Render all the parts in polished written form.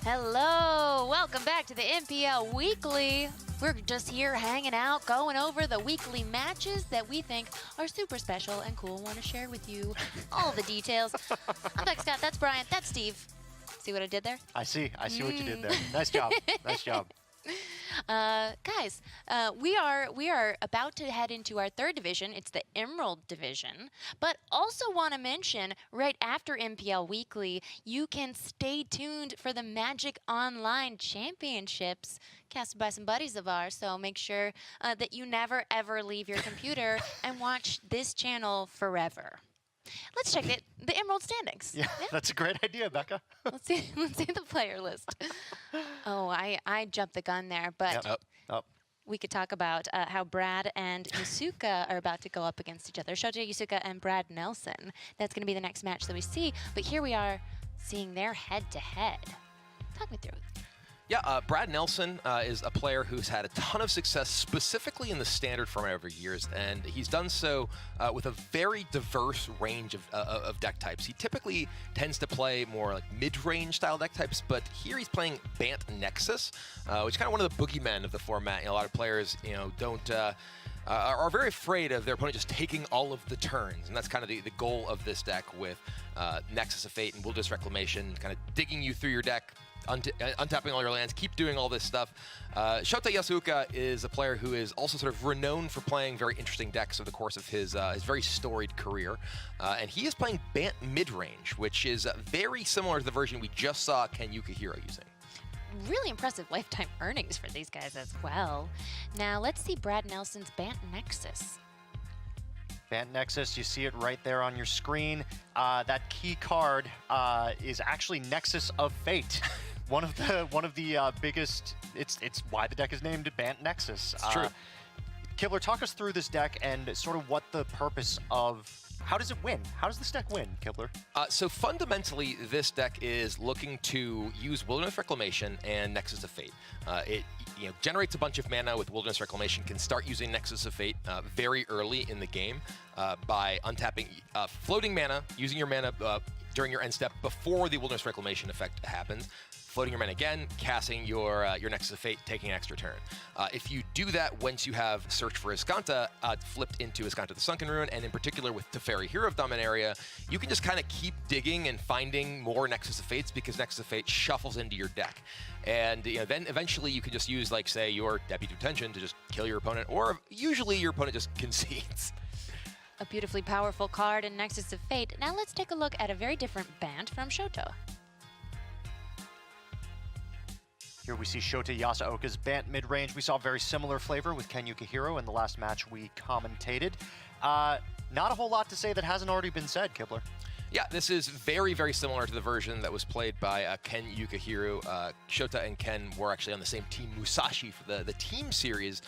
Hello, welcome back to the MPL Weekly. We're just here hanging out, going over the weekly matches that we think are super special and cool. Want to share with you all the details. I'm Beck Scott, that's Brian, that's Steve. See what I did there? I see what you did there. Nice job, nice job. Guys, we are about to head into our third division. It's the Emerald Division. But also want to mention, right after MPL Weekly, you can stay tuned for the Magic Online Championships casted by some buddies of ours. So make sure that you never, ever leave your computer and watch this channel forever. Let's check the Emerald standings. Yeah, that's a great idea, Becca. Let's see the player list. Oh, I jumped the gun there, but we could talk about how Brad and Yasooka are about to go up against each other. Shota, Yasooka, and Brad Nelson. That's going to be the next match that we see. But here we are seeing their head-to-head. Talk me through it. Yeah, Brad Nelson is a player who's had a ton of success, specifically in the standard format over years, and he's done so with a very diverse range of deck types. He typically tends to play more like mid-range style deck types, but here he's playing Bant-Nexus, which is kind of one of the boogeymen of the format. You know, a lot of players, don't are very afraid of their opponent just taking all of the turns, and that's kind of the goal of this deck with Nexus of Fate and Wilderness Reclamation, kind of digging you through your deck, untapping all your lands, keep doing all this stuff. Shota Yasooka is a player who is also sort of renowned for playing very interesting decks over the course of his very storied career. And he is playing Bant-Midrange, which is very similar to the version we just saw Ken Yukihiro using. Really impressive lifetime earnings for these guys as well. Now let's see Brad Nelson's Bant-Nexus. Bant-Nexus, you see it right there on your screen. That key card is actually Nexus of Fate. One of the biggest. It's why the deck is named Bant-Nexus. It's true. Kibler, talk us through this deck and sort of what the purpose of. How does it win? How does this deck win, Kibler? So fundamentally, this deck is looking to use Wilderness Reclamation and Nexus of Fate. It generates a bunch of mana with Wilderness Reclamation, can start using Nexus of Fate very early in the game by untapping, floating mana, using your mana during your end step before the Wilderness Reclamation effect happens, floating your mana again, casting your Nexus of Fate, taking an extra turn. If you do that once you have Search for Iskanta flipped into Iskanta the Sunken Ruin, and in particular with Teferi, Hero of Dominaria, you can just kind of keep digging and finding more Nexus of Fates because Nexus of Fate shuffles into your deck. And then eventually you can just use, like, say, your Deputy Detention to just kill your opponent, or usually your opponent just concedes. A beautifully powerful card in Nexus of Fate. Now let's take a look at a very different Bant from Shota. Here we see Shota Yasooka's Bant-Midrange. We saw a very similar flavor with Ken Yukihiro in the last match we commentated. Not a whole lot to say that hasn't already been said, Kibler. Yeah, this is very, very similar to the version that was played by Ken Yukihiro. Shota and Ken were actually on the same team, Musashi, for the team series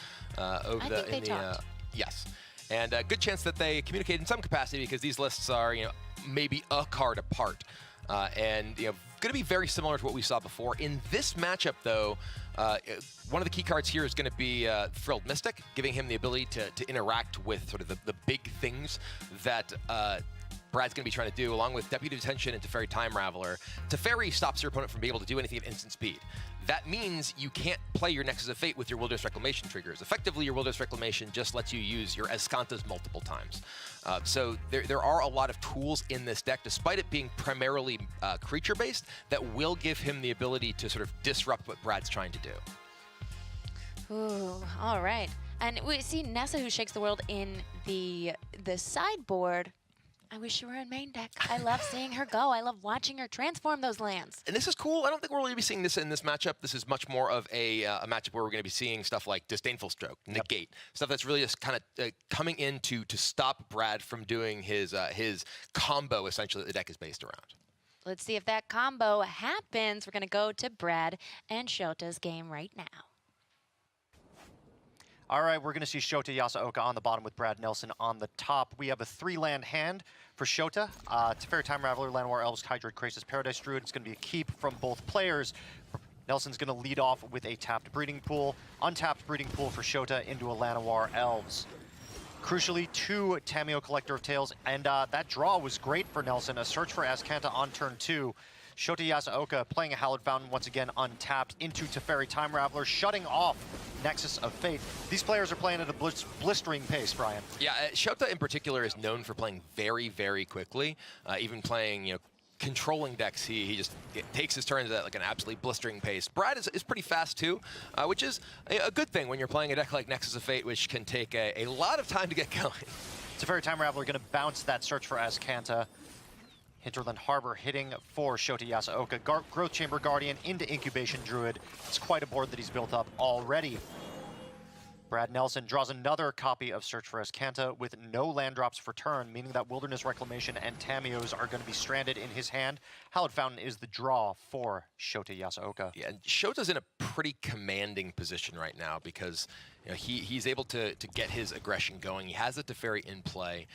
yes. And a good chance that they communicate in some capacity because these lists are, maybe a card apart. And going to be very similar to what we saw before. In this matchup, though, one of the key cards here is going to be Frilled Mystic, giving him the ability to interact with sort of the big things that Brad's going to be trying to do, along with Deputy Detention and Teferi Time Raveler. Teferi stops your opponent from being able to do anything at instant speed. That means you can't play your Nexus of Fate with your Wilderness Reclamation triggers. Effectively, your Wilderness Reclamation just lets you use your Escantas multiple times. So there are a lot of tools in this deck, despite it being primarily creature-based, that will give him the ability to sort of disrupt what Brad's trying to do. Ooh, all right. And we see Nessa, who shakes the world in the sideboard. I wish she were in main deck. I love seeing her go. I love watching her transform those lands. And this is cool. I don't think we're going to be seeing this in this matchup. This is much more of a matchup where we're going to be seeing stuff like Disdainful Stroke, Negate, stuff that's really just kind of coming in to stop Brad from doing his combo, essentially, that the deck is based around. Let's see if that combo happens. We're going to go to Brad and Shota's game right now. All right, we're going to see Shota Yasooka on the bottom with Brad Nelson on the top. We have a 3-land hand for Shota. Teferi Time Raveler, Llanowar Elves, Hydroid, Krasis, Paradise Druid. It's going to be a keep from both players. Nelson's going to lead off with a tapped Breeding Pool. Untapped Breeding Pool for Shota into a Llanowar Elves. Crucially, 2 Tamiyo Collector of Tales, and that draw was great for Nelson. A Search for Azcanta on turn 2. Shota Yasooka playing a Hallowed Fountain once again untapped into Teferi Time Raveler, shutting off Nexus of Fate. These players are playing at a blistering pace, Brian. Yeah, Shota in particular is known for playing very, very quickly. Even playing, controlling decks, he just takes his turns at like an absolutely blistering pace. Brad is pretty fast too, which is a good thing when you're playing a deck like Nexus of Fate, which can take a lot of time to get going. Teferi Time Raveler going to bounce that search for Azcanta. Hinterland Harbor hitting for Shota Yasooka. Growth Chamber Guardian into Incubation Druid. It's quite a board that he's built up already. Brad Nelson draws another copy of Search for Azcanta with no land drops for turn, meaning that Wilderness Reclamation and Tamios are going to be stranded in his hand. Hallowed Fountain is the draw for Shota Yasooka. Yeah, and Shota's in a pretty commanding position right now because he's able to get his aggression going. He has the Teferi in play.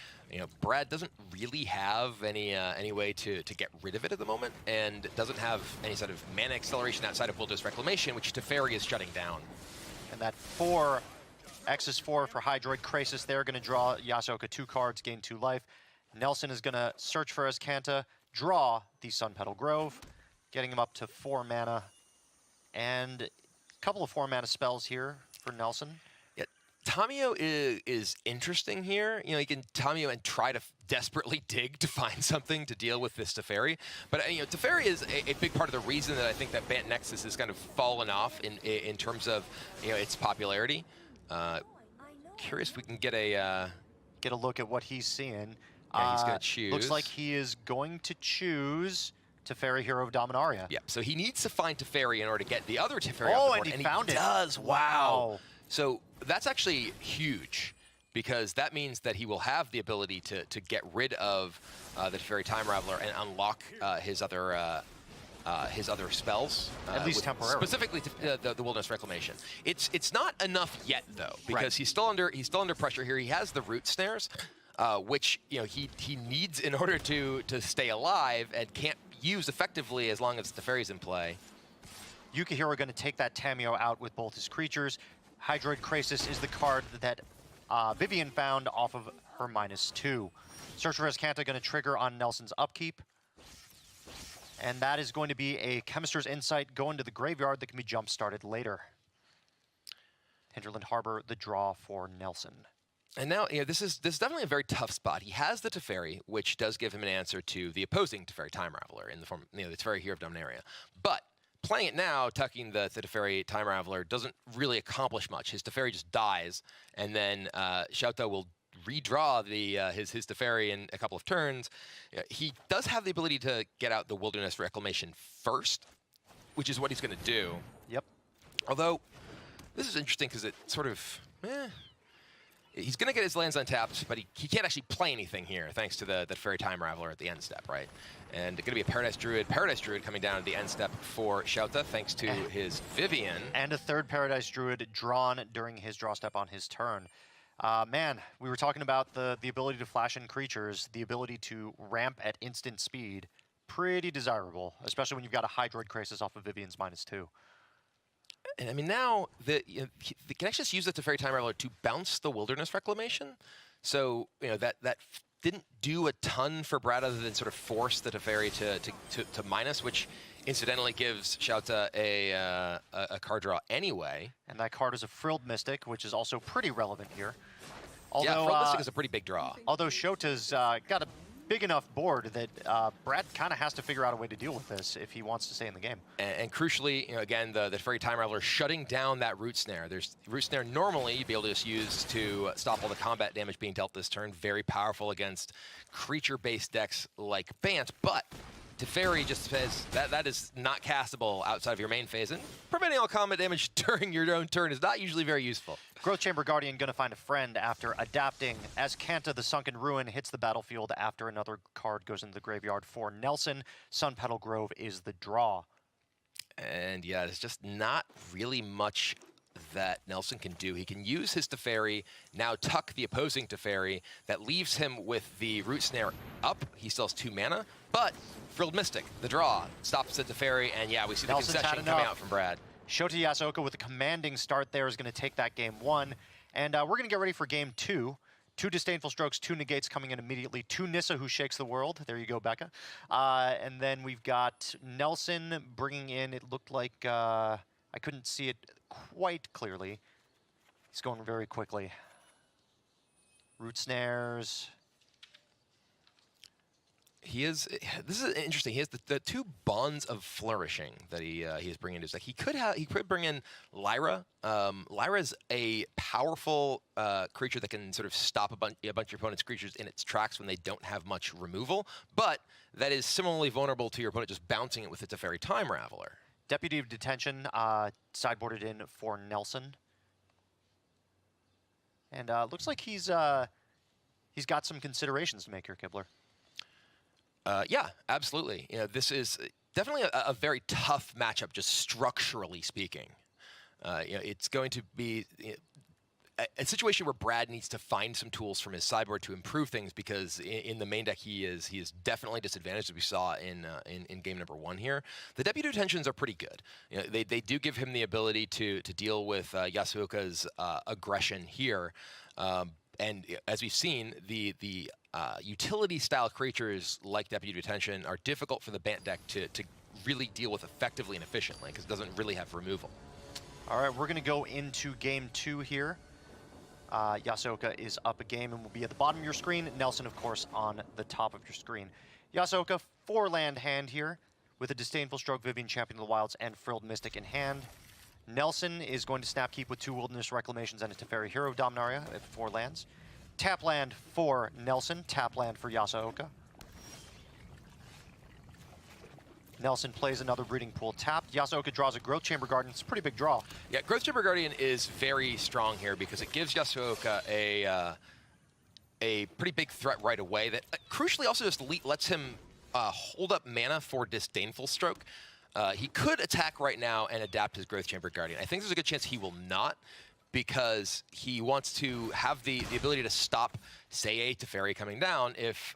Brad doesn't really have any way to get rid of it at the moment, and doesn't have any sort of mana acceleration outside of Wilderness Reclamation, which Teferi is shutting down. And that 4 X's 4 for Hydroid Krasis there, going to draw Yasooka 2 cards, gain 2 life. Nelson is going to search for Azcanta, draw the Sun Petal Grove, getting him up to 4 mana. And a couple of 4 mana spells here for Nelson. Yeah, Tamio is interesting here. You can Tamio and try to desperately dig to find something to deal with this Teferi. But Teferi is a big part of the reason that I think that Bant-Nexus has kind of fallen off in terms of its popularity. Curious if we can get a look at what he's seeing. Yeah, he's going to choose. Looks like he is going to choose Teferi, Hero of Dominaria. Yeah, so he needs to find Teferi in order to get the other Teferi off the board, and he found it. Does. Wow. So that's actually huge, because that means that he will have the ability to get rid of the Teferi Time Raveler and unlock his other spells, at least temporarily. Specifically the Wilderness Reclamation. It's not enough yet though, because he's still under pressure here. He has the Root Snares, which he needs in order to stay alive and can't use effectively as long as the Teferi's in play. Yukihiro going to take that Tamio out with both his creatures. Hydroid Krasis is the card that Vivian found off of her -2. Search for Azcanta going to trigger on Nelson's upkeep. And that is going to be a Chemister's Insight going to the graveyard that can be jump-started later. Hinterland Harbor, the draw for Nelson. And now, this is definitely a very tough spot. He has the Teferi, which does give him an answer to the opposing Teferi Time Raveler in the form, the Teferi Hero of Dominaria. But playing it now, tucking the Teferi Time Raveler doesn't really accomplish much. His Teferi just dies, and then Shota will redraw his Teferi in a couple of turns. He does have the ability to get out the Wilderness Reclamation first, which is what he's going to do. Yep. Although, this is interesting because it sort of, he's going to get his lands untapped, but he can't actually play anything here thanks to the Teferi Time Raveler at the end step, right? And it's going to be a Paradise Druid coming down at the end step for Shota thanks to his Vivian. And a 3rd Paradise Druid drawn during his draw step on his turn. Man, we were talking about the ability to flash in creatures, the ability to ramp at instant speed. Pretty desirable, especially when you've got a Hydroid Krasis off of Vivian's -2. And I mean, now they can actually just use the Teferi Time Raveler to bounce the Wilderness Reclamation. So that didn't do a ton for Brad other than sort of force the Teferi to minus, which incidentally gives Shota a card draw anyway. And that card is a Frilled Mystic, which is also pretty relevant here. Although, yeah, Frilled Mystic is a pretty big draw. Although Shota's got a big enough board that Brad kind of has to figure out a way to deal with this if he wants to stay in the game. And crucially, again, the Teferi Time Raveler shutting down that Root Snare. There's Root Snare normally you'd be able to just use to stop all the combat damage being dealt this turn. Very powerful against creature-based decks like Bant, but Teferi just says that is not castable outside of your main phase, and preventing all combat damage during your own turn is not usually very useful. Growth Chamber Guardian going to find a friend after adapting. Azcanta, the Sunken Ruin, hits the battlefield after another card goes into the graveyard for Nelson. Sun Petal Grove is the draw. And yeah, there's just not really much that Nelson can do. He can use his Teferi, now tuck the opposing Teferi. That leaves him with the Root Snare up. He still has 2 mana, but Frilled Mystic, the draw, stops the Teferi, and yeah, we see Nelson's the concession coming out from Brad. Shota Yasooka with a commanding start there is going to take that game 1. And we're going to get ready for game 2. 2 Disdainful Strokes, 2 Negates coming in immediately, 2 Nissa who shakes the world. There you go, Becca. And then we've got Nelson bringing in, it looked like, I couldn't see it quite clearly. He's going very quickly. Root Snares. He is. This is interesting. He has the 2 bonds of flourishing that he is bringing into his deck. He could bring in Lyra. Lyra is a powerful creature that can sort of stop a bunch of your opponent's creatures in its tracks when they don't have much removal, but that is similarly vulnerable to your opponent just bouncing it with its Teferi Time Raveler. Deputy of Detention sideboarded in for Nelson. And looks like he's got some considerations to make here, Kibler. Yeah, absolutely. You know, this is definitely a very tough matchup, just structurally speaking. You know, it's going to be a situation where Brad needs to find some tools from his sideboard to improve things, because in the main deck he is definitely disadvantaged, as we saw in game number 1 here. The Deputy Detentions are pretty good. You know, they do give him the ability to deal with Yasooka's aggression here. And as we've seen, the utility-style creatures like Deputy Detention are difficult for the Bant deck to really deal with effectively and efficiently, because it doesn't really have removal. All right, we're going to go into game 2 here. Yasooka is up a game and will be at the bottom of your screen. Nelson, of course, on the top of your screen. Yasooka, 4-land hand here with a Disdainful Stroke, Vivian Champion of the Wilds, and Frilled Mystic in hand. Nelson is going to snap keep with 2 Wilderness Reclamations and a Teferi Hero Dominaria at 4 lands. Tap land for Nelson, tap land for Yasooka. Nelson plays another Breeding Pool tapped. Yasooka draws a Growth Chamber Guardian. It's a pretty big draw. Yeah, Growth Chamber Guardian is very strong here because it gives Yasooka a pretty big threat right away that crucially also just lets him hold up mana for Disdainful Stroke. He could attack right now and adapt his Growth Chamber Guardian. I think there's a good chance he will not, because he wants to have the ability to stop, say, a Teferi coming down if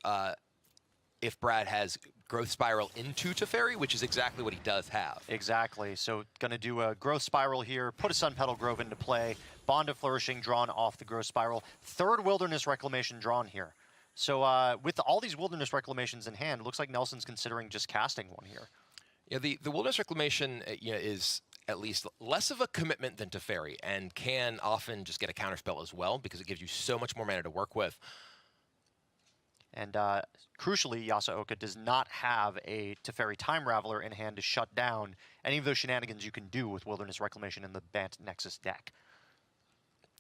Brad has Growth Spiral into Teferi, which is exactly what he does have. Exactly. So going to do a Growth Spiral here, put a Sun Petal Grove into play, Bond of Flourishing drawn off the Growth Spiral, 3rd Wilderness Reclamation drawn here. So with all these Wilderness Reclamations in hand, it looks like Nelson's considering just casting one here. Yeah, the Wilderness Reclamation is at least less of a commitment than Teferi, and can often just get a counterspell as well, because it gives you so much more mana to work with. And crucially, Yasooka does not have a Teferi Time Raveler in hand to shut down any of those shenanigans you can do with Wilderness Reclamation in the Bant-Nexus deck.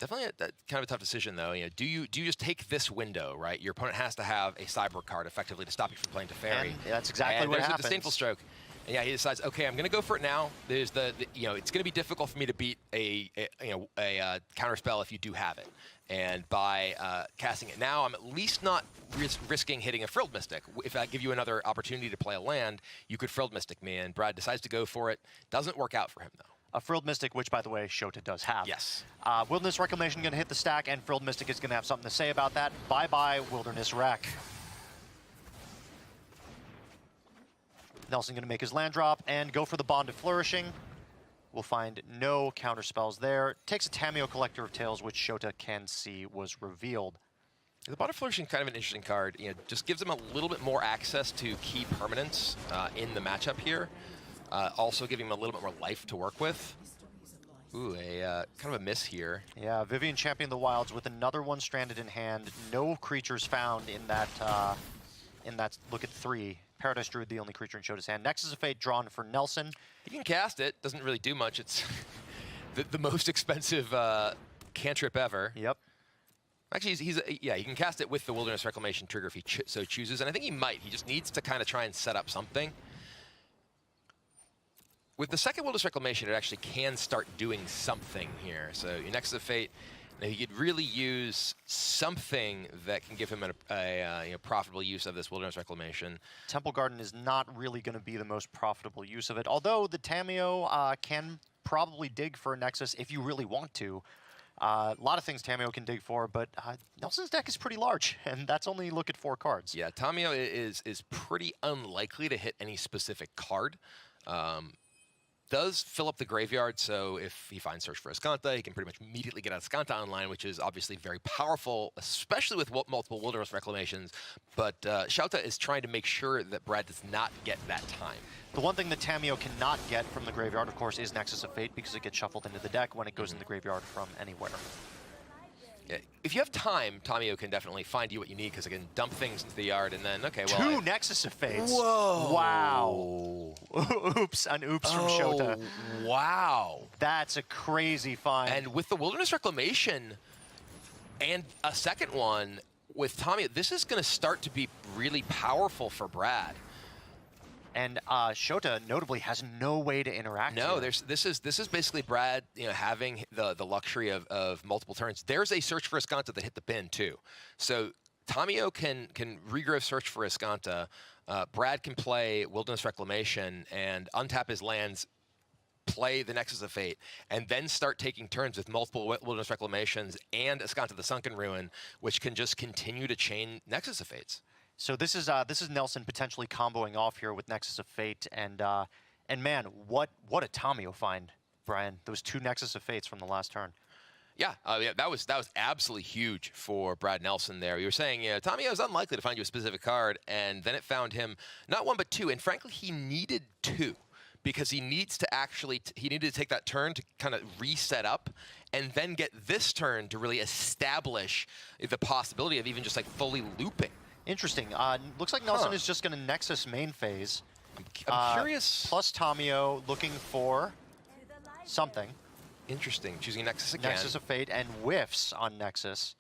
Definitely kind of a tough decision, though. You know, do you just take this window, right? Your opponent has to have a sideboard card effectively to stop you from playing Teferi. And that's exactly what happens. happens. There's a Disdainful Stroke. And yeah, he decides, okay, I'm going to go for it now. There's you know, it's going to be difficult for me to beat a counterspell if you do have it. And by casting it now, I'm at least not risking hitting a Frilled Mystic. If I give you another opportunity to play a land, you could Frilled Mystic me, and Brad decides to go for it. Doesn't work out for him, though. A Frilled Mystic, which, by the way, Shota does have. Yes. Wilderness Reclamation going to hit the stack, and Frilled Mystic is going to have something to say about that. Bye-bye, Wilderness Rec. Nelson going to make his land drop and go for the Bond of Flourishing. We'll find no counterspells there. Takes a Tamiyo Collector of Tales, which Shota can see was revealed. The Bond of Flourishing is kind of an interesting card. You know, just gives him a little bit more access to key permanents in the matchup here. Also giving him a little bit more life to work with. Ooh, kind of a miss here. Yeah, Vivian Champion of the Wilds with another one stranded in hand. No creatures found in that look at 3. Paradise Druid, the only creature in Shota's hand. Nexus of Fate drawn for Nelson. He can cast it. Doesn't really do much. It's the most expensive cantrip ever. Yep. Actually, he can cast it with the Wilderness Reclamation trigger if he so chooses, and I think he might. He just needs to kind of try and set up something. With the second Wilderness Reclamation, it actually can start doing something here. So your Nexus of Fate, he could really use something that can give him a profitable use of this Wilderness Reclamation. Temple Garden is not really going to be the most profitable use of it, although the Tamiyo can probably dig for a Nexus if you really want to. A lot of things Tamiyo can dig for, but Nelson's deck is pretty large, and that's only look at 4 cards. Yeah, Tamiyo is pretty unlikely to hit any specific card. does fill up the graveyard, so if he finds Search for Escanta, he can pretty much immediately get Escanta online, which is obviously very powerful, especially with multiple Wilderness Reclamations. But Shota is trying to make sure that Brad does not get that time. The one thing that Tamiyo cannot get from the graveyard, of course, is Nexus of Fate, because it gets shuffled into the deck when it goes in the graveyard from anywhere. Yeah, if you have time, Tamiyo can definitely find you what you need, because it can dump things into the yard, and then, okay, well... Two Nexus of Fates. Whoa! Wow. Oops, an oops from Shota. Wow. That's a crazy find. And with the Wilderness Reclamation and a second one with Tamiyo, this is going to start to be really powerful for Brad. And Shota notably has no way to interact. No, here. this is basically Brad, having the luxury of multiple turns. There's a Search for Escanta that hit the bin too, so Tamiyo can regrove Search for Escanta. Brad can play Wilderness Reclamation and untap his lands, play the Nexus of Fate, and then start taking turns with multiple Wilderness Reclamations and Escanta the Sunken Ruin, which can just continue to chain Nexus of Fates. So this is Nelson potentially comboing off here with Nexus of Fate, and man, what a Tamiyo find, Brian. Those two Nexus of Fates from the last turn. Yeah, that was absolutely huge for Brad Nelson there. You were saying, Tamiyo is unlikely to find you a specific card, and then it found him not one but two, and frankly, he needed two, because he needs to he needed to take that turn to kind of reset up, and then get this turn to really establish the possibility of even just like fully looping. Interesting. Looks like Nelson is just going to Nexus main phase. I'm curious. Plus Tamiyo looking for something. Interesting. Choosing Nexus again. Nexus of Fate and whiffs on Nexus.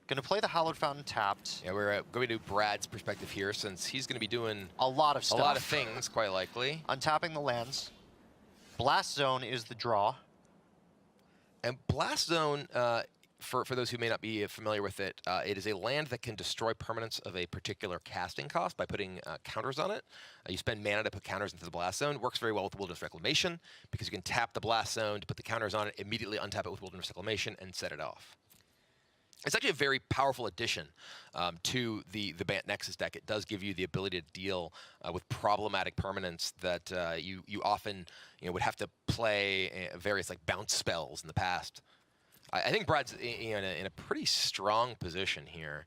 Going to play the Hallowed Fountain tapped. Yeah, we're going to do Brad's perspective here, since he's going to be doing a lot of stuff. A lot of things, quite likely. Untapping the lands. Blast Zone is the draw. And Blast Zone, for those who may not be familiar with it, it is a land that can destroy permanents of a particular casting cost by putting counters on it. You spend mana to put counters into the Blast Zone. It works very well with Wilderness Reclamation, because you can tap the Blast Zone to put the counters on it, immediately untap it with Wilderness Reclamation, and set it off. It's actually a very powerful addition to the Bant-Nexus deck. It does give you the ability to deal with problematic permanents that you often would have to play various like bounce spells in the past. I think Brad's in a pretty strong position here.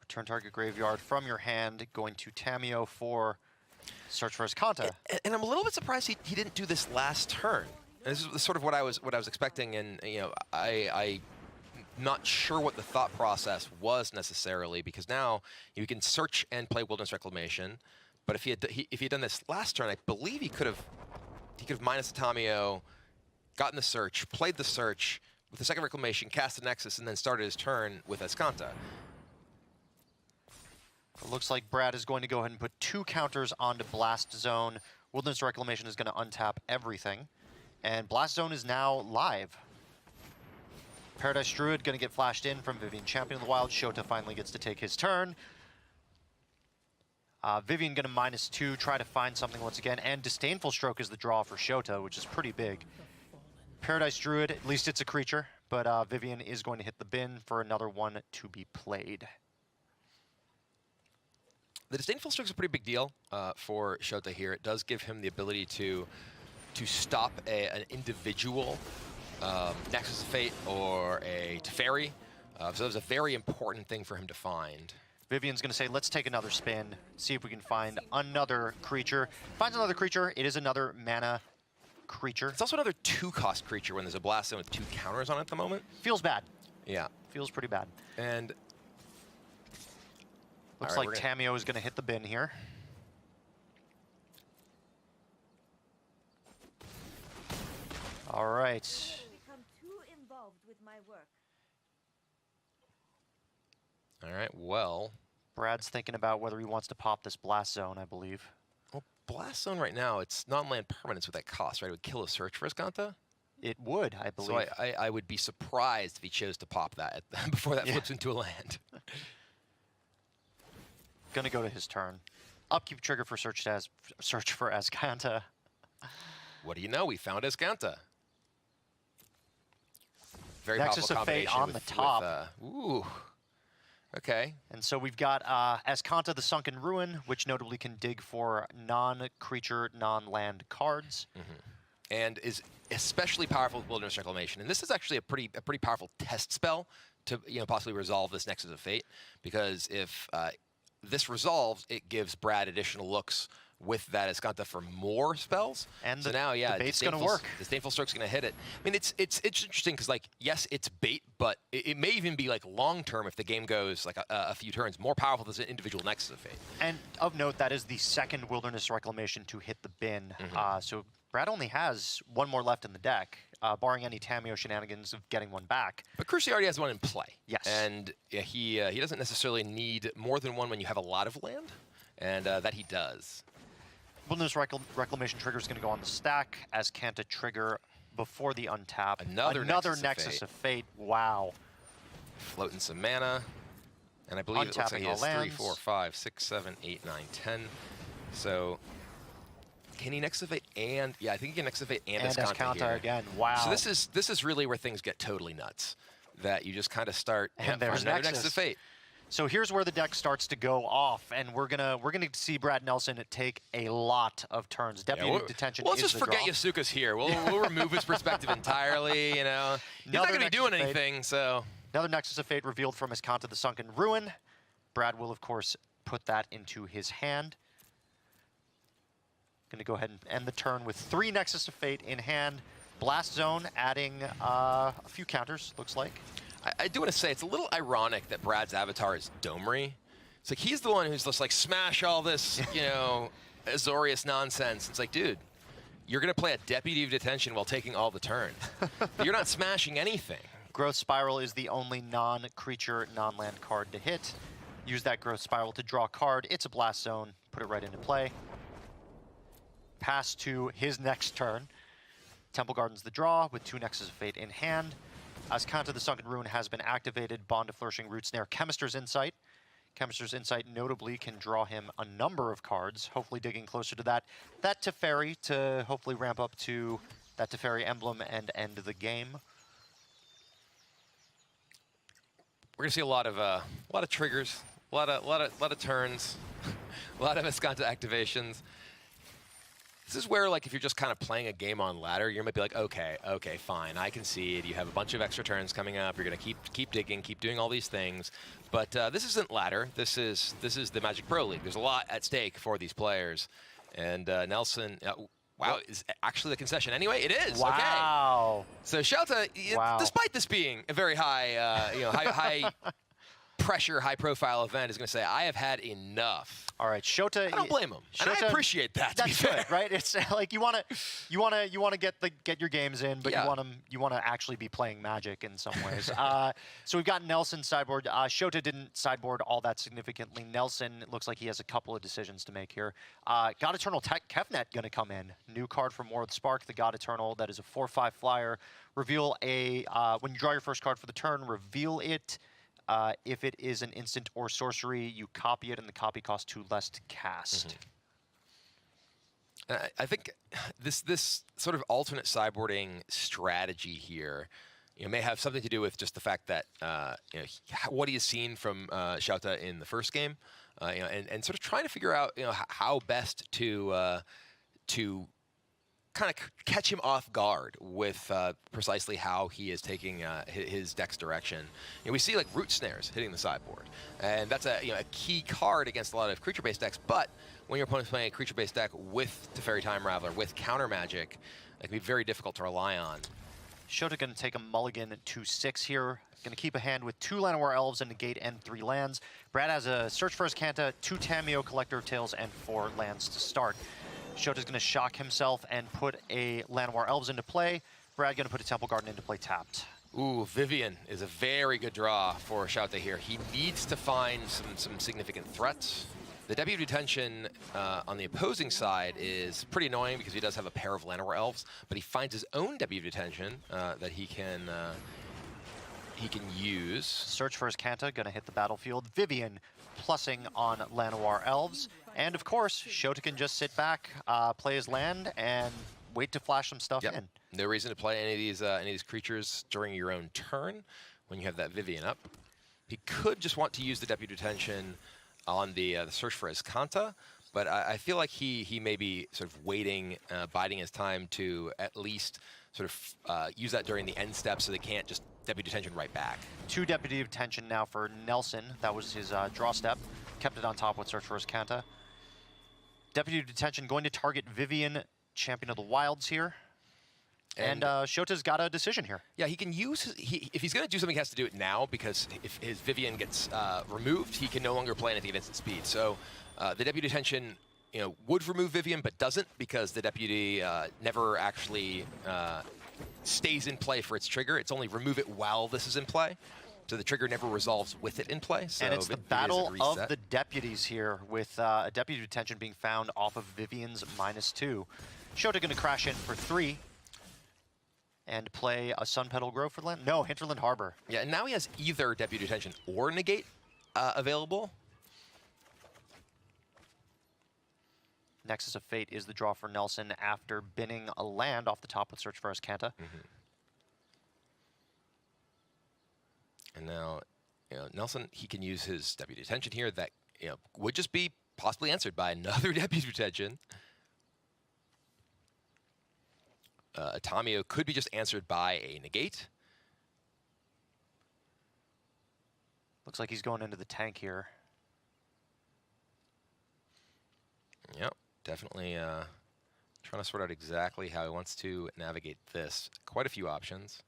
Return target graveyard from your hand, going to Tamiyo for Search for Escanta. And I'm a little bit surprised he didn't do this last turn. And this is sort of what I was expecting, and I'm not sure what the thought process was necessarily, because now you can search and play Wilderness Reclamation. But if he had done this last turn, I believe he could have minus the Tamiyo, gotten the search, played the search with the second Reclamation, cast the Nexus, and then started his turn with Escanta. It looks like Brad is going to go ahead and put two counters onto Blast Zone. Wilderness Reclamation is going to untap everything. And Blast Zone is now live. Paradise Druid going to get flashed in from Vivian, Champion of the Wild. Shota finally gets to take his turn. Vivian going to -2, try to find something once again. And Disdainful Stroke is the draw for Shota, which is pretty big. Paradise Druid, at least it's a creature, but Vivian is going to hit the bin for another one to be played. The Disdainful Stroke is a pretty big deal for Shota here. It does give him the ability to stop an individual Nexus of Fate or a Teferi. So that was a very important thing for him to find. Vivian's going to say, let's take another spin, see if we can find another creature. Finds another creature. It is another mana creature. It's also another 2-cost creature when there's a Blast Zone with 2 counters on it at the moment. Feels bad. Yeah. Feels pretty bad. And looks like Tamiyo is going to hit the bin here. All right. Become too involved with my work. All right, well. Brad's thinking about whether he wants to pop this Blast Zone, I believe. Well, Blast Zone right now, it's non-land permanents with that cost, right? It would kill a Search for Escanta? It would, I believe. So I would be surprised if he chose to pop that before that flips into a land. Gonna go to his turn. Upkeep trigger for Search for Escanta. What do you know? We found Escanta. Very Nexus powerful of Fate combination on the top. ooh. Okay. And so we've got Escanta the Sunken Ruin, which notably can dig for non-creature, non-land cards. And is especially powerful with Wilderness Reclamation. And this is actually a pretty powerful test spell to possibly resolve this Nexus of Fate, because if this resolves, it gives Brad additional looks with that Escanta for more spells. And so now, yeah, the bait's going to work. The Disdainful Stroke's going to hit it. I mean, it's interesting because, like, yes, it's bait, but it may even be, like, long-term if the game goes, like, a few turns, more powerful than an individual Nexus of Fate. And of note, that is the second Wilderness Reclamation to hit the bin. So Brad only has one more left in the deck, barring any Tamiyo shenanigans of getting one back. But Cruci already has one in play. Yes. And yeah, he doesn't necessarily need more than one when you have a lot of land, and that he does. Wilderness Reclamation trigger is going to go on the stack as Kanta trigger before the untap. Another Nexus of Fate. Wow. Floating some mana. And I believe it looks like he has 3, lands. 4, 5, 6, 7, 8, 9, 10. So can he Nexus of Fate and I think he can Nexus of Fate and Escanta here. Again. Wow. So this is really where things get totally nuts. That you just kind of start and there's another Nexus of Fate. So here's where the deck starts to go off, and we're gonna see Brad Nelson take a lot of turns. Deputy Detention. Let's just forget Yasooka's here. We'll remove his perspective entirely. You know, he's not gonna be doing anything. So another Nexus of Fate revealed from Escanta the Sunken Ruin. Brad will of course put that into his hand. Gonna go ahead and end the turn with 3 Nexus of Fate in hand. Blast Zone adding a few counters. Looks like. I do want to say, it's a little ironic that Brad's avatar is Domri. It's like he's the one who's just like, smash all this, Azorius nonsense. It's like, dude, you're going to play a Deputy of Detention while taking all the turn. You're not smashing anything. Growth Spiral is the only non-creature, non-land card to hit. Use that Growth Spiral to draw a card. It's a Blast Zone. Put it right into play. Pass to his next turn. Temple Garden's the draw with 2 Nexus of Fate in hand. Escanta the Sunken Ruin has been activated. Bond of Flourishing Root Snare. Chemister's Insight. Chemister's Insight notably can draw him a number of cards, hopefully digging closer to that Teferi to hopefully ramp up to that Teferi emblem and end the game. We're gonna see a lot of triggers, a lot of turns, a lot of Escanta activations. This is where, like, if you're just kind of playing a game on ladder, you might be like, okay, fine, I can see it. You have a bunch of extra turns coming up. You're gonna keep digging, keep doing all these things. But this isn't ladder. This is the Magic Pro League. There's a lot at stake for these players. And Nelson, wow, is actually the concession. Anyway, it is. Wow. Okay. So Shota, despite this being a very high, high pressure, high profile event, is going to say, I have had enough. All right, Shota. I don't blame him. And I appreciate that. That's good, right? It's like you want to get your games in, but you want to actually be playing Magic in some ways. So we've got Nelson sideboard. Shota didn't sideboard all that significantly. Nelson, it looks like he has a couple of decisions to make here. God Eternal Kefnet going to come in. New card from War of the Spark, the God Eternal. That is a 4/5 flyer. Reveal a when you draw your first card for the turn, reveal it. If it is an instant or sorcery, you copy it, and the copy costs 2 less to cast. I think this sort of alternate sideboarding strategy here, may have something to do with just the fact that what he has seen from Shota in the first game, and sort of trying to figure out how best to kind of catch him off guard with precisely how he is taking his deck's direction. We see like Root Snares hitting the sideboard, and that's a key card against a lot of creature-based decks. But when your opponent's playing a creature-based deck with Teferi Time Raveler, with counter magic, it can be very difficult to rely on. Shota going to take a mulligan at 2/6 here. Going to keep a hand with 2 Llanowar Elves and negate and 3 lands. Brad has a Search for Escanta, 2 Tamiyo Collector of Tales, and 4 lands to start. Shota's going to shock himself and put a Llanowar Elves into play. Brad going to put a Temple Garden into play tapped. Ooh, Vivian is a very good draw for Shota here. He needs to find some significant threats. The Deputy of Detention on the opposing side is pretty annoying because he does have a pair of Llanowar Elves, but he finds his own Deputy of Detention that he can use. Search for Escanta, going to hit the battlefield. Vivian plussing on Llanowar Elves. And of course, Shota can just sit back, play his land, and wait to flash some stuff in. No reason to play any of these creatures during your own turn when you have that Vivian up. He could just want to use the Deputy Detention on the search for his Kanta, but I feel like he may be sort of waiting, biding his time to at least sort of use that during the end step so they can't just Deputy Detention right back. 2 Deputy Detention now for Nelson. That was his draw step. Kept it on top with search for his Kanta. Deputy Detention going to target Vivian, Champion of the Wilds here. And Shota's got a decision here. Yeah, he can use, if he's going to do something, he has to do it now, because if his Vivian gets removed, he can no longer play anything at instant speed. So the Deputy Detention, would remove Vivian, but doesn't, because the Deputy never actually stays in play for its trigger. It's only remove it while this is in play. So the trigger never resolves with it in play. So and it's the battle of the deputies here, with a Deputy Detention being found off of Vivian's -2. Shota going to crash in for 3. And play a Sun Petal Grove for land? No, Hinterland Harbor. Yeah, and now he has either Deputy Detention or Negate available. Nexus of Fate is the draw for Nelson after binning a land off the top with search for his Kanta. And now, Nelson, he can use his Deputy Detention here that, would just be possibly answered by another Deputy Detention. Atamio could be just answered by a Negate. Looks like he's going into the tank here. Yep, definitely trying to sort out exactly how he wants to navigate this. Quite a few options.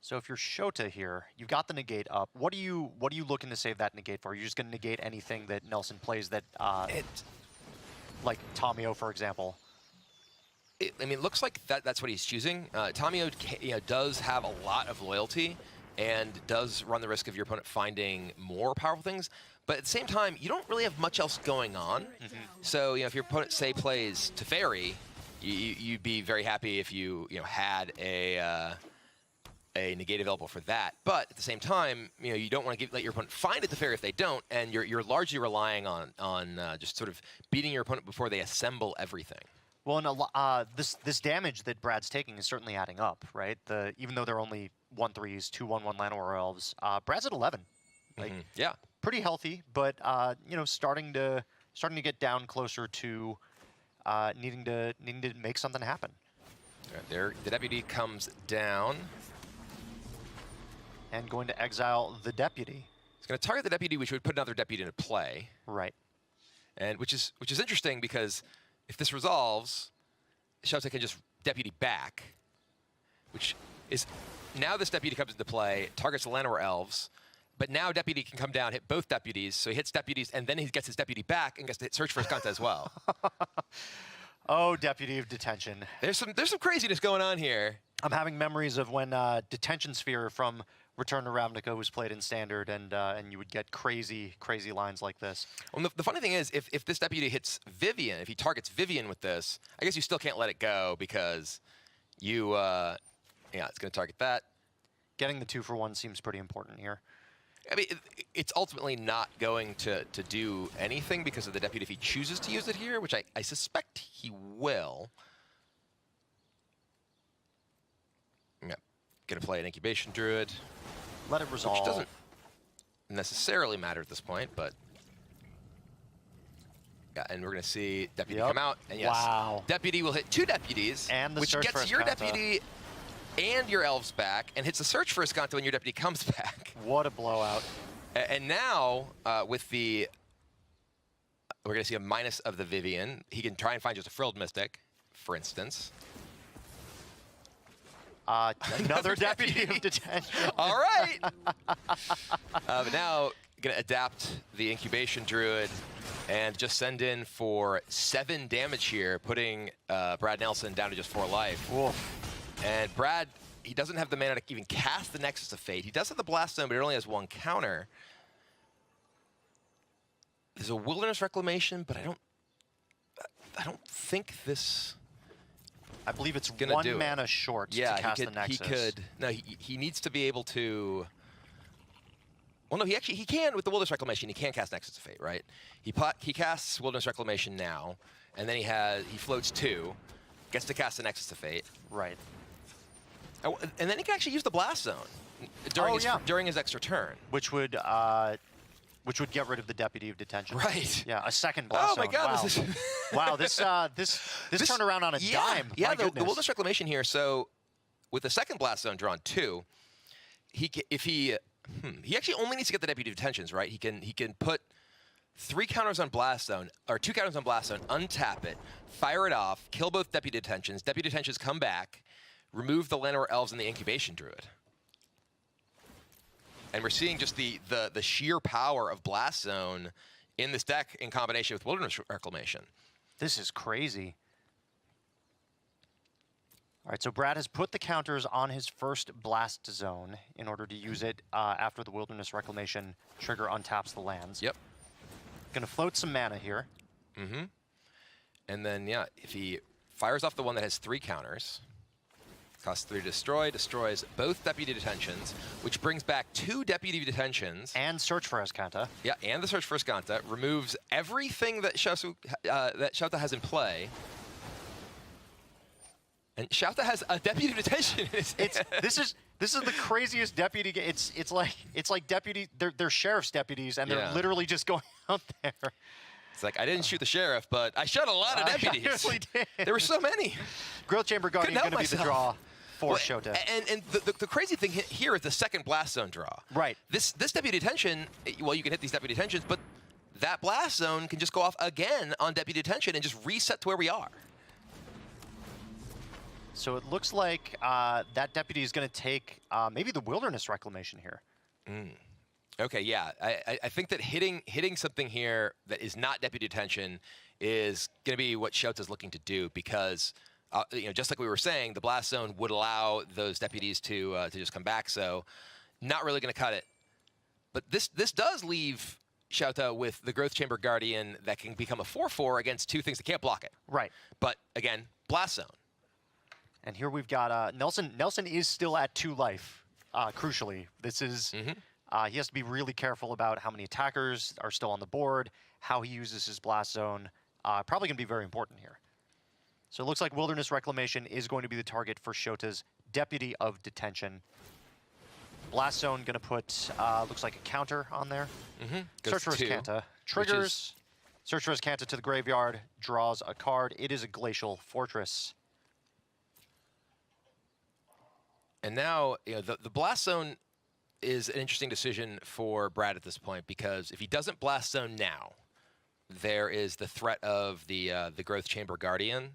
So if you're Shota here, you've got the negate up. What are you looking to save that negate for? Are you just going to negate anything that Nelson plays that, like Tamio, for example? It looks like that's what he's choosing. Tamio does have a lot of loyalty and does run the risk of your opponent finding more powerful things. But at the same time, you don't really have much else going on. So if your opponent, say, plays Teferi, you'd be very happy if you had a negate available for that. But at the same time, you don't want to let your opponent find it Teferi if they don't, and you're largely relying on just sort of beating your opponent before they assemble everything. Well, and this damage that Brad's taking is certainly adding up, right? Even though they're only 1/3s, 2/1/1 Llanowar Elves, Brad's at 11. Like, yeah, pretty healthy, but starting to get down closer to needing to make something happen. There, the Deputy comes down. And going to exile the Deputy. He's going to target the Deputy, which would put another Deputy into play. Right. And which is interesting, because if this resolves, Shota can just Deputy back, which is now this Deputy comes into play, targets the Llanowar Elves, but now Deputy can come down, hit both Deputies, so he hits Deputies, and then he gets his Deputy back and gets to hit search for his Kanta as well. Oh, Deputy of Detention. There's some craziness going on here. I'm having memories of when Detention Sphere from Return to Ravnica was played in Standard, and you would get crazy lines like this. Well, the funny thing is, if this Deputy hits Vivian, if he targets Vivian with this, I guess you still can't let it go, because you, it's going to target that. Getting the 2-for-1 seems pretty important here. I mean, it's ultimately not going to do anything because of the Deputy if he chooses to use it here, which I suspect he will. Yeah, going to play an Incubation Druid. Let it resolve. Which doesn't necessarily matter at this point, but... Yeah, and we're going to see Deputy come out. And yes, Deputy will hit 2 Deputies, and which gets your Deputy and your Elves back, and hits a search for Escanto when your Deputy comes back. What a blowout. And now, with the... We're going to see a minus of the Vivian. He can try and find just a Frilled Mystic, for instance. Another Deputy of Detention. All right. But now, going to adapt the Incubation Druid and just send in for 7 damage here, putting Brad Nelson down to just 4 life. Oof. And Brad, he doesn't have the mana to even cast the Nexus of Fate. He does have the Blast Zone, but it only has 1 counter. There's a Wilderness Reclamation, but I don't think this... I believe it's gonna 1 mana short to cast the Nexus. He needs to be able to... Well, no, he can with the Wilderness Reclamation. He can cast Nexus of Fate, right? He casts Wilderness Reclamation now, and then he floats 2, gets to cast the Nexus to Fate. Right. Oh, and then he can actually use the Blast Zone during his extra turn. Which would get rid of the Deputy of Detention. Right. Yeah, a second Blast Zone. Oh my God! Wow. This is Wow, this turned around on a dime. Yeah, My the goodness. Wilderness Reclamation here. So with the second Blast Zone drawn 2, he actually only needs to get the Deputy of Detentions, right? He can put 3 counters on Blast Zone, or 2 counters on Blast Zone, untap it, fire it off, kill both Deputy Detentions. Deputy Detentions come back, remove the Llanowar Elves and the Incubation Druid. And we're seeing just the sheer power of Blast Zone in this deck in combination with Wilderness Reclamation. This is crazy. All right, so Brad has put the counters on his first Blast Zone in order to use it after the Wilderness Reclamation trigger untaps the lands. Yep. Gonna float some mana here. Mm-hmm. And then, yeah, if he fires off the one that has 3 counters, costs 3 to destroy, destroys both Deputy Detentions, which brings back 2 Deputy Detentions. And Search for Azcanta. Yeah, and the Search for Azcanta, removes everything that Shota has in play. And Shota has a Deputy Detention in his hand. This is the craziest deputy. It's like deputy. They're sheriff's deputies, and they're literally just going out there. It's like, I didn't shoot the sheriff, but I shot a lot of deputies. I really did. There were so many. Growth Chamber Guardian is going to be the draw for Shota. And the crazy thing here is the second Blast Zone draw. Right. This Deputy Detention, well, you can hit these Deputy Detentions, but that Blast Zone can just go off again on Deputy Detention and just reset to where we are. So it looks like that deputy is going to take maybe the Wilderness Reclamation here. Okay, yeah. I think that hitting something here that is not Deputy Detention is going to be what Shota's looking to do, because just like we were saying, the Blast Zone would allow those deputies to just come back. So not really going to cut it. But this does leave Shota with the Growth Chamber Guardian that can become a 4/4 against 2 things that can't block it. Right. But again, Blast Zone. And here we've got Nelson. Nelson is still at 2 life. Crucially, this is he has to be really careful about how many attackers are still on the board, how he uses his Blast Zone. Probably going to be very important here. So it looks like Wilderness Reclamation is going to be the target for Shota's Deputy of Detention. Blast Zone going to put looks like a counter on there. Search for Azcanta. Triggers. Search for Azcanta to the graveyard. Draws a card. It is a Glacial Fortress. And now, the Blast Zone is an interesting decision for Brad at this point, because if he doesn't Blast Zone now, there is the threat of the Growth Chamber Guardian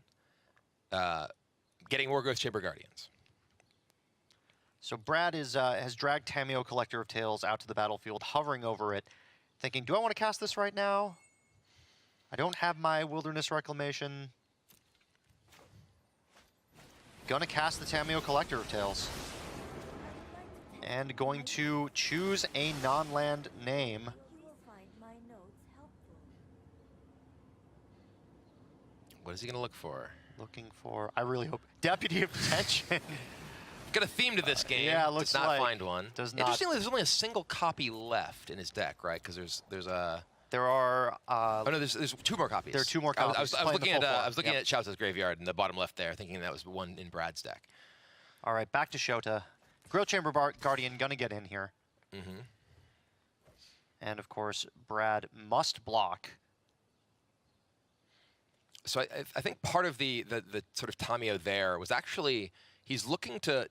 getting more Growth Chamber Guardians. So Brad has dragged Tamiyo, Collector of Tales, out to the battlefield, hovering over it, thinking, do I want to cast this right now? I don't have my Wilderness Reclamation. Gonna cast the Tamiyo, Collector of Tales. And going to choose a non-land name. You will find my notes helpful. What is he going to look for? Looking for, I really hope, Deputy of Detention. Got a theme to this game. Yeah, it looks does not like find one. does not. Interestingly, there's only a single copy left in his deck, right? Because there's a. There are. Oh no, there's 2 more copies. There are 2 more copies. I was Playing looking the full at form. at Shota's graveyard in the bottom left there, thinking that was one in Brad's deck. All right, back to Shota. Growth Chamber Guardian gonna get in here. And of course, Brad must block. So I think part of the sort of Tamiyo there was actually he's looking to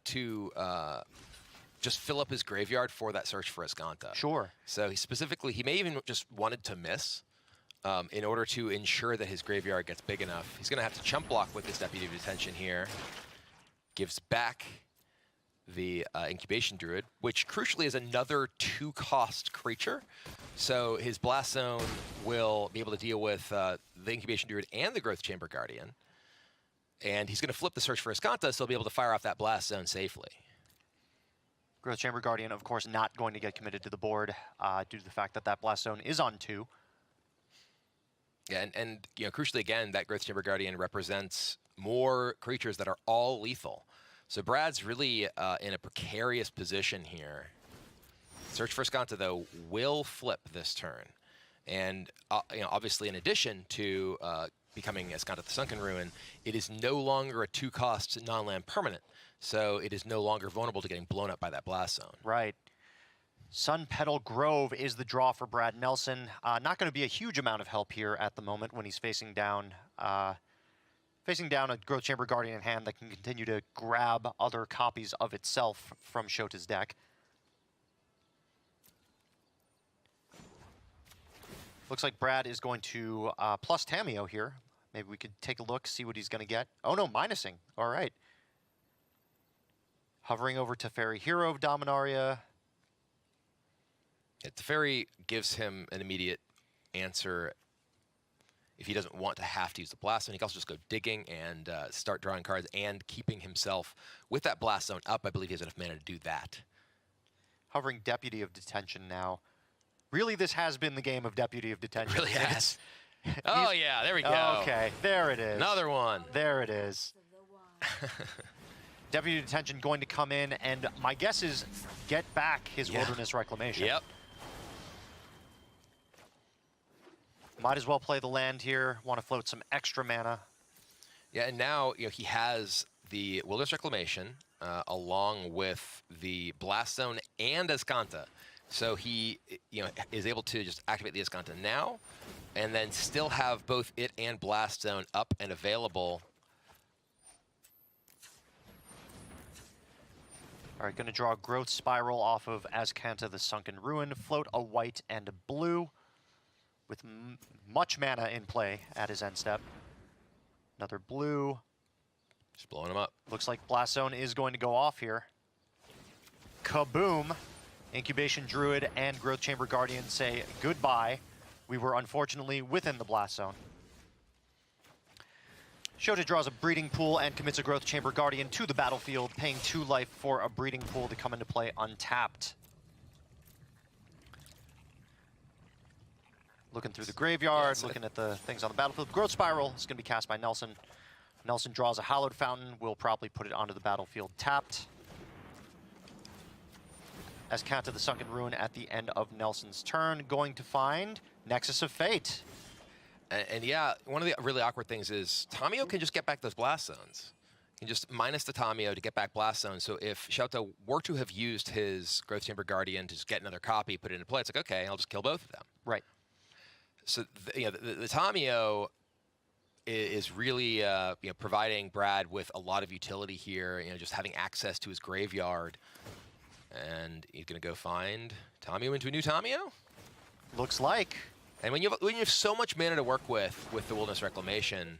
just fill up his graveyard for that Search for Azcanta. Sure. So he may even just wanted to miss in order to ensure that his graveyard gets big enough. He's going to have to chump block with this Deputy of Detention here. Gives back the Incubation Druid, which crucially is another 2-cost creature. So his Blast Zone will be able to deal with the Incubation Druid and the Growth Chamber Guardian. And he's going to flip the Search for Azcanta, so he'll be able to fire off that Blast Zone safely. Growth Chamber Guardian, of course, not going to get committed to the board due to the fact that that Blast Zone is on 2. Yeah, and crucially again, that Growth Chamber Guardian represents more creatures that are all lethal. So Brad's really in a precarious position here. Search for Azcanta, though, will flip this turn. And obviously, in addition to becoming Escanta the Sunken Ruin, it is no longer a 2-cost non-land permanent, so it is no longer vulnerable to getting blown up by that blast zone. Right. Sun Petal Grove is the draw for Brad Nelson. Not going to be a huge amount of help here at the moment when he's facing down a Growth Chamber Guardian in hand that can continue to grab other copies of itself from Shota's deck. Looks like Brad is going to plus Tamiyo here. Maybe we could take a look, see what he's going to get. Oh no, minusing. All right. Hovering over Teferi Hero of Dominaria. Yeah, Teferi gives him an immediate answer if he doesn't want to have to use the blast zone. He can also just go digging and start drawing cards and keeping himself with that blast zone up. I believe he has enough mana to do that. Hovering Deputy of Detention now. Really, this has been the game of Deputy of Detention. It really has. Oh yeah, there we go. Okay, there it is. Another one. There it is. Deputy Detention going to come in, and my guess is get back his Wilderness Reclamation. Yep. Might as well play the land here. Want to float some extra mana. Yeah, and now he has the Wilderness Reclamation along with the Blast Zone and Escanta. So he is able to just activate the Escanta now and then still have both it and Blast Zone up and available. All right, going to draw a Growth Spiral off of Escanta the Sunken Ruin. Float a white and a blue with much mana in play at his end step. Another blue. Just blowing him up. Looks like Blast Zone is going to go off here. Kaboom. Incubation Druid and Growth Chamber Guardian say goodbye. We were unfortunately within the Blast Zone. Shota draws a Breeding Pool and commits a Growth Chamber Guardian to the battlefield, paying 2 life for a Breeding Pool to come into play untapped. Looking through the graveyard, looking at the things on the battlefield. Growth Spiral is going to be cast by Nelson. Nelson draws a Hallowed Fountain. We'll probably put it onto the battlefield tapped. Escanta the Sunken Ruin at the end of Nelson's turn, going to find Nexus of Fate. And yeah, one of the really awkward things is Tamiyo can just get back those Blast Zones. He can just minus the Tamiyo to get back Blast Zones. So if Shota were to have used his Growth Chamber Guardian to just get another copy, put it into play, it's like, okay, I'll just kill both of them. Right. So the Tamiyo is really providing Brad with a lot of utility here. Just having access to his graveyard, and he's going to go find Tamiyo into a new Tamiyo. Looks like. And when you have so much mana to work with the Wilderness Reclamation,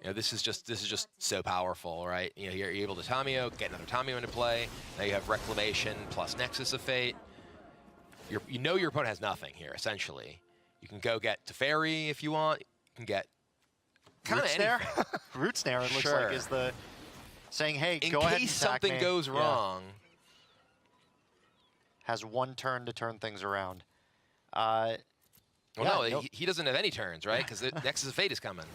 this is just so powerful, right? You're able to Tamiyo, get another Tamiyo into play. Now you have Reclamation plus Nexus of Fate. Your opponent has nothing here essentially. You can go get Teferi if you want. You can get kind of Snare. Root Snare, it looks like, is the saying, hey, go ahead and in case something goes wrong. Has 1 turn to turn things around. Well, no, he doesn't have any turns, right? Because the Nexus of Fate is coming.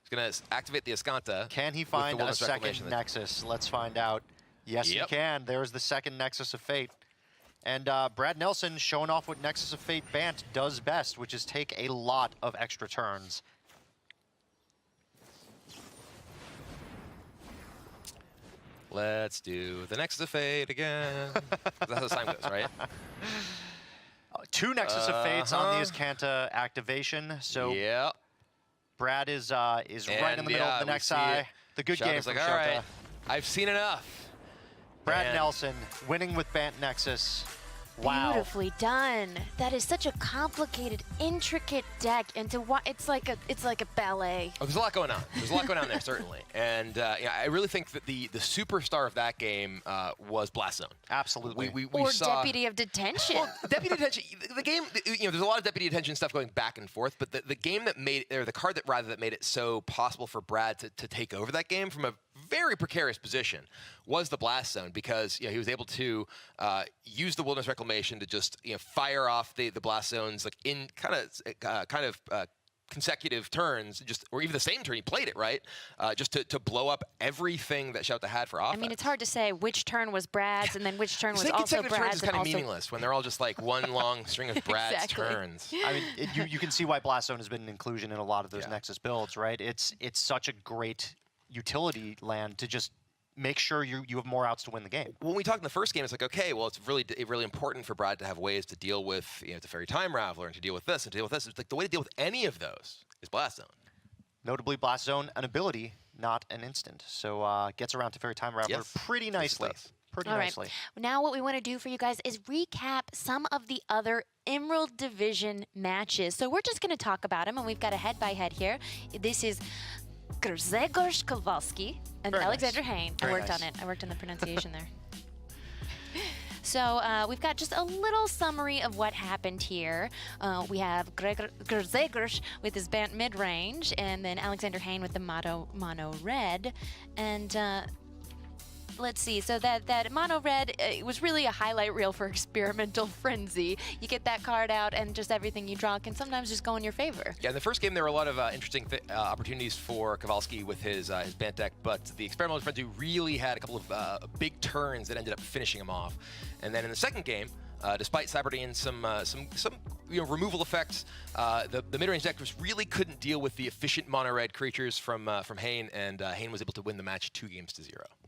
He's going to activate the Escanta. Can he find a second Nexus? Let's find out. Yes, he can. There's the second Nexus of Fate. And Brad Nelson showing off what Nexus of Fate Bant does best, which is take a lot of extra turns. Let's do the Nexus of Fate again. That's how the time goes, right? 2 Nexus of Fates on the Escanta activation. So Brad is right in the middle of the next eye. The good game from like, Shota. all right, I've seen enough. Brad Nelson winning with Bant-Nexus. Wow. Beautifully done. That is such a complicated, intricate deck, and it's like a ballet. Oh, there's a lot going on. There's a lot going on there, certainly. And I really think that the superstar of that game was Blast Zone. Absolutely. We or saw Deputy of Detention. Well, Deputy Detention. The game. There's a lot of Deputy Detention stuff going back and forth, but the game that made, or the card that made it so possible for Brad to take over that game from a very precarious position was the Blast Zone, because he was able to use the Wilderness Reclamation to just fire off the Blast Zones like in kind of consecutive turns, or even the same turn, he played it, right? Just to blow up everything that Shota had for offense. I mean, it's hard to say which turn was Brad's and then which turn was also consecutive turns Brad's. is kind of meaningless when they're all just like one long string of Brad's Exactly. turns. I mean, you can see why Blast Zone has been an inclusion in a lot of those Nexus builds, right? It's such a great utility land to just make sure you have more outs to win the game. When we talked in the first game, it's like, okay, well, it's really important for Brad to have ways to deal with the Fairy Time Raveler and to deal with this and to deal with this. It's like the way to deal with any of those is Blast Zone. Notably, Blast Zone, an ability, not an instant. So gets around to Fairy Time Raveler pretty nicely. Pretty nicely. Now what we want to do for you guys is recap some of the other Emerald Division matches. So we're just going to talk about them, and we've got a head-by-head here. This is Grzegorz Kowalski and Very Alexander nice. Hain. Very I worked nice. on it. I worked on the pronunciation there. So we've got just a little summary of what happened here. We have Grzegorz with his Bant-Midrange, and then Alexander Hain with the mono red. And let's see, so that mono red it was really a highlight reel for Experimental Frenzy. You get that card out, and just everything you draw can sometimes just go in your favor. Yeah, in the first game there were a lot of interesting opportunities for Kowalski with his Bant deck, but the Experimental Frenzy really had a couple of big turns that ended up finishing him off. And then in the second game, despite Cyberdyne some removal effects, the mid-range deck just really couldn't deal with the efficient mono-red creatures from Hain, and Hain was able to win the match 2-0.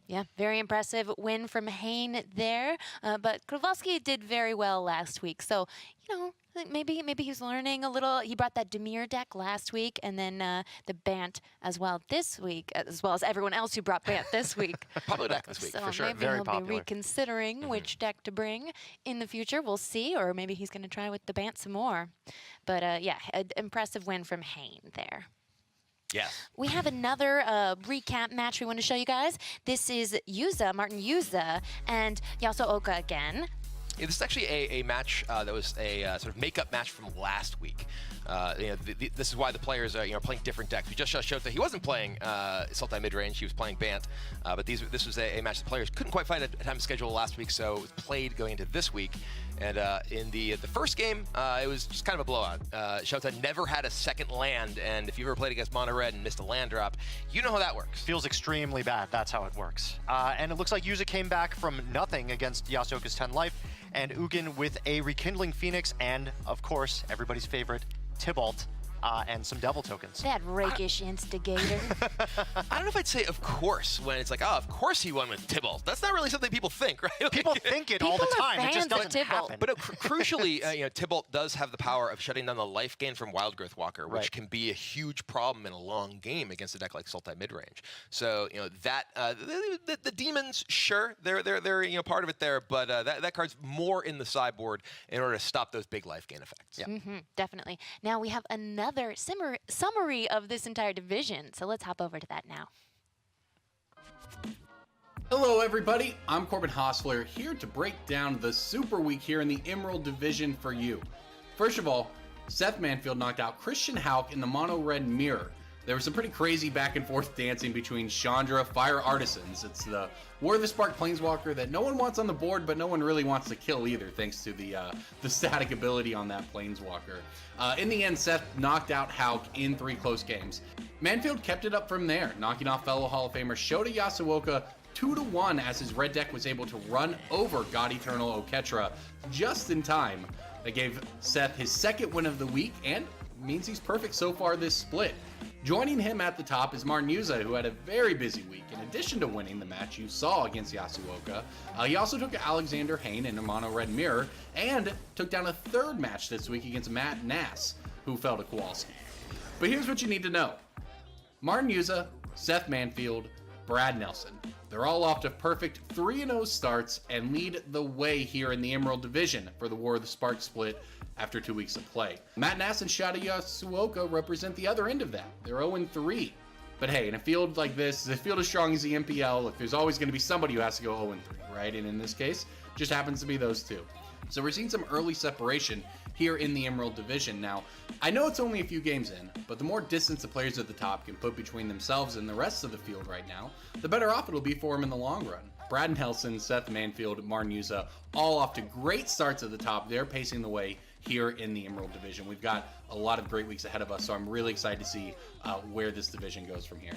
Yeah, very impressive win from Hain there. But Kowalski did very well last week. So, you know, I think maybe he's learning a little. He brought that Demir deck last week, and then the Bant as well this week, as well as everyone else who brought Bant this week. Popular deck this week, So for sure. maybe Very he'll popular. be reconsidering which deck to bring in the future. We'll see, or maybe he's going to try with the Bant some more. But yeah, an impressive win from Hain there. Yes. We have another recap match we want to show you guys. This is Martin Yuza, and Yasooka again. Yeah, this is actually a match that was a sort of makeup match from last week. This is why the players are playing different decks. We just showed that he wasn't playing Sultai Midrange, he was playing Bant. But this was a match the players couldn't quite find a time to schedule last week, so it was played going into this week. And in the first game, it was just kind of a blowout. Shota never had a second land, and if you've ever played against Mono Red and missed a land drop, you know how that works. Feels extremely bad. That's how it works. And it looks like Yuza came back from nothing against Yasooka's 10 life, and Ugin with a Rekindling Phoenix, and of course, everybody's favorite, Tybalt, and some Devil tokens. That rakish instigator. I don't know if I'd say of course when it's like, oh, of course he won with Tybalt. That's not really something people think, right? People think it all the People are time. It just fans of doesn't Tybalt. happen. But crucially, Tybalt does have the power of shutting down the life gain from Wild Growth Walker, which Right. can be a huge problem in a long game against a deck like Sultai Midrange. So that the demons, sure, they're part of it there, but that card's more in the sideboard in order to stop those big life gain effects. Yeah. Definitely. Now we have another summary of this entire division, so let's hop over to that now. Hello everybody, I'm Corbin Hostler, here to break down the Super Week here in the Emerald Division for you. First of all, Seth Manfield knocked out Christian Hauck in the Mono Red Mirror. There was some pretty crazy back and forth dancing between Chandra Fire Artisans. It's the War of the Spark Planeswalker that no one wants on the board, but no one really wants to kill either, thanks to the static ability on that Planeswalker. In the end, Seth knocked out Hauck in 3 close games. Manfield kept it up from there, knocking off fellow Hall of Famer Shota Yasooka 2-1 as his red deck was able to run over God Eternal Oketra just in time. That gave Seth his second win of the week and means he's perfect so far this split. Joining him at the top is Martin Yuza, who had a very busy week. In addition to winning the match you saw against Yasooka, he also took Alexander Hain in a Mono Red Mirror and took down a third match this week against Matt Nass, who fell to Kowalski. But here's what you need to know. Martin Yuza, Seth Manfield, Brad Nelson. They're all off to perfect 3-0 starts and lead the way here in the Emerald Division for the War of the Spark split after 2 weeks of play. Matt Nass and Shota Yasooka represent the other end of that. They're 0-3. But hey, in a field like this, a field as strong as the MPL, if there's always going to be somebody who has to go 0-3, right? And in this case, just happens to be those two. So we're seeing some early separation here in the Emerald Division. Now, I know it's only a few games in, but the more distance the players at the top can put between themselves and the rest of the field right now, the better off it'll be for them in the long run. Brad Nelson, Seth Manfield, Martin Yuza, all off to great starts at the top. They're pacing the way here in the Emerald Division. We've got a lot of great weeks ahead of us, so I'm really excited to see where this division goes from here.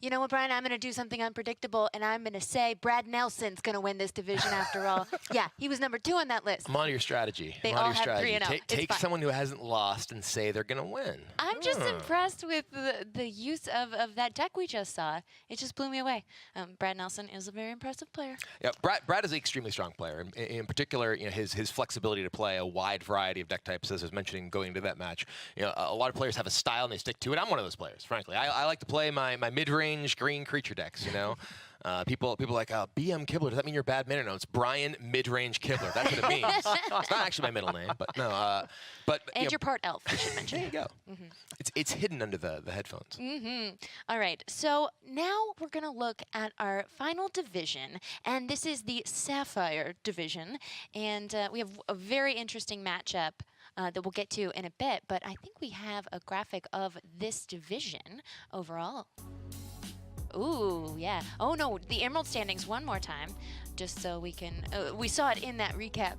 You know what, Brian? I'm going to do something unpredictable, and I'm going to say Brad Nelson's going to win this division after all. Yeah, he was number 2 on that list. I'm on your strategy. They I'm on all your have strategy. 3-0. It's Take fine. someone who hasn't lost and say they're going to win. I'm just impressed with the use of that deck we just saw. It just blew me away. Brad Nelson is a very impressive player. Yeah, Brad is an extremely strong player. In particular, you know, his flexibility to play a wide variety of deck types, as I was mentioning going into that match. You know, a lot of players have a style and they stick to it. I'm one of those players, frankly. I like to play my mid-range green creature decks, you know. People are like, BM Kibler, does that mean you're bad mid? No, it's Brian Midrange Kibler. That's what it means. It's not actually my middle name, but no. And you're part elf, I should mention. There you go. It's hidden under the headphones. All right, so now we're going to look at our final division, and this is the Sapphire division, and we have a very interesting matchup that we'll get to in a bit, but I think we have a graphic of this division overall. Ooh, yeah. Oh, no, the Emerald standings one more time, just so we can... we saw it in that recap.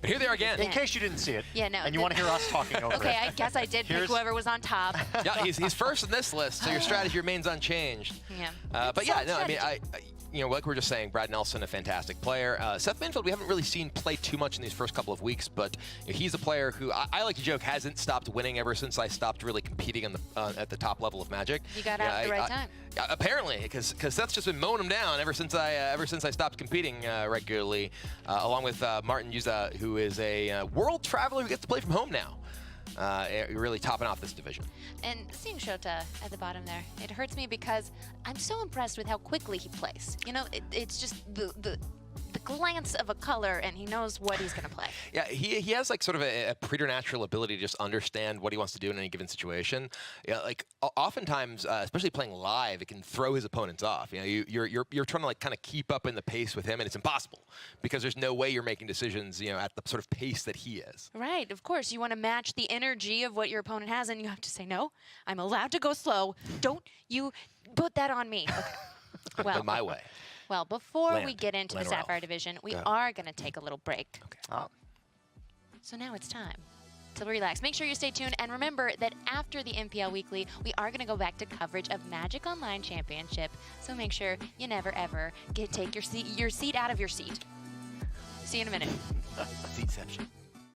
But here they are again. In case you didn't see it, Yeah, no, and you want to hear us talking over Okay, it. I guess I did pick whoever was on top. Yeah, he's first in this list, so your strategy remains unchanged. Yeah. But yeah, Solid no, I mean, strategy. you know, like we were just saying, Brad Nelson, a fantastic player. Seth Manfield, we haven't really seen play too much in these first couple of weeks, but you know, he's a player who I like to joke hasn't stopped winning ever since I stopped really competing on the at the top level of Magic. You got out at the right time. Apparently, because Seth's just been mowing him down ever since I stopped competing regularly, along with Martin Yuza, who is a world traveler who gets to play from home now. Really topping off this division. And seeing Shota at the bottom there, it hurts me because I'm so impressed with how quickly he plays. You know, it's just the glance of a color, and he knows what he's going to play. Yeah, he has like sort of a preternatural ability to just understand what he wants to do in any given situation. Yeah, like oftentimes, especially playing live, it can throw his opponents off. You know, you're trying to like kind of keep up in the pace with him, and it's impossible because there's no way you're making decisions, you know, at the sort of pace that he is. Right, of course. You want to match the energy of what your opponent has, and you have to say, no, I'm allowed to go slow. Don't you put that on me. Okay. Well, My way. Well, before we Land. get into the Land or Sapphire elf? division, we Go. are going to take a little break. Okay. So now it's time to relax. Make sure you stay tuned, and remember that after the MPL Weekly, we are going to go back to coverage of Magic Online Championship. So make sure you never ever take your seat out of your seat. See you in a minute. Seatception.